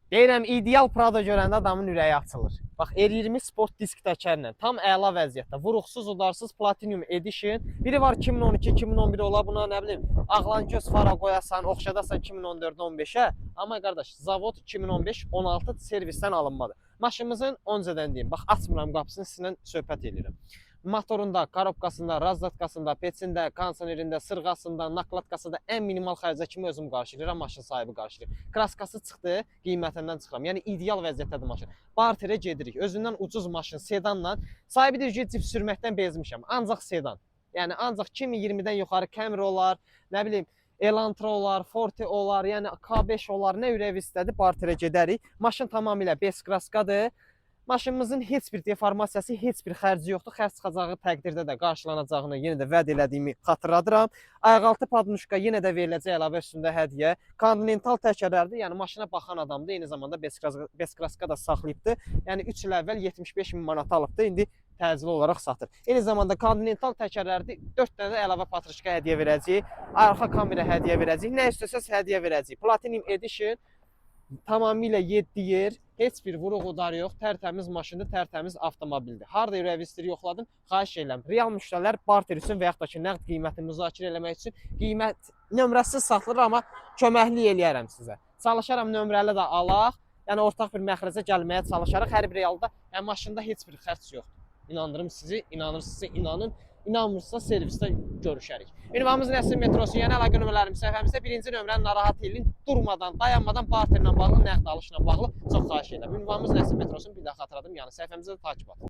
Deyirəm, ideal Prado görəndə adamın ürəyi açılır. Bax, R20 Sport disk təkərlə tam əla vəziyyətdə, vuruqsuz, udarsız Platinum Edition. Biri var 2012-2011 ola, buna nə bilim, ağlan göz fara qoyasan, oxşadasan 2014-15-ə. Amma qardaş, zavod 2015-16 servisdən alınmadı. Maşınımızın öncədən deyim, bax açmıram qapısını, sizinlə söhbət edirəm. Motorunda, korobkasında, razdatkasında, peçində, kondisionerində, sırğasında, nakladkasında ən minimal xərcə kimi özüm qarşılayıram, maşın sahibi qarşılayır. Kraskası çıxdı, qiymətindən çıxıram. Yəni ideal vəziyyətdədir maşın. Barterə gedirik. Özündən ucuz maşın sedanla. Sahibi deyir ki, cip sürməkdən bezmişəm. Ancaq sedan. Yəni ancaq 2020-dən yuxarı Camry olar, nə bilim, Elantra olar, Forte olar, yəni K5 olar, nə ürək istədi, barterə gedərik. Maşın tamamilə bez kraskadır. Maşınımızın heç bir deformasiyası, heç bir xərci yoxdur. Xərc çıxacağı təqdirdə də qarşılanacağını yenə də vəd elədiyimi xatırladıram. Ayaqaltı padnuşka yenə də veriləcək əlavə üstündə hədiyyə. Kontinental təkərlərdir, yəni maşına baxan adamdır. Eyni zamanda beskraska da saxlayıbdır. Yəni 3 il əvvəl 75 min manat alıbdır. İndi təcili olaraq satır. Eyni zamanda kontinental təkərlərdir. 4 dənə də əlavə patrışka hədiyyə verəcəyik. Arxa kamera hədiyyə verəcəyik. Nə istəsəz hədiyyə verəcəyik. Platinum Edition tamamilə 7 yer, heç bir vuruq udar yox, tərtəmiz maşındır, tərtəmiz avtomobildir. Harda revizləri yoxladım, xahiş edirəm. Real müştərilər barter üçün və yaxud da ki, nəqd qiymətini müzakirə eləmək üçün qiymət nömrəsiz satılır, amma köməklik eləyərəm sizə. Çalışaram nömrəli də alaq, yəni ortaq bir məxrəcə gəlməyə çalışarıq. Hər bir realda, yəni maşında heç bir xərc yoxdur. İnandırım sizi, inanırsınızsa inanın. İnanmırsınızsa servisdə görüşərik. Ünvanımız Nəsim metrosu, yəni əlaqə nömrələrimiz səhifəmizdə birinci nömrəni narahat edin. Durmadan, dayanmadan barterlə bağlı, nəqd alışla bağlı çox xahiş edirəm. Ünvanımız Nəsim metrosunun bir daha xatırladım, yəni səhifəmizdə də takip atın.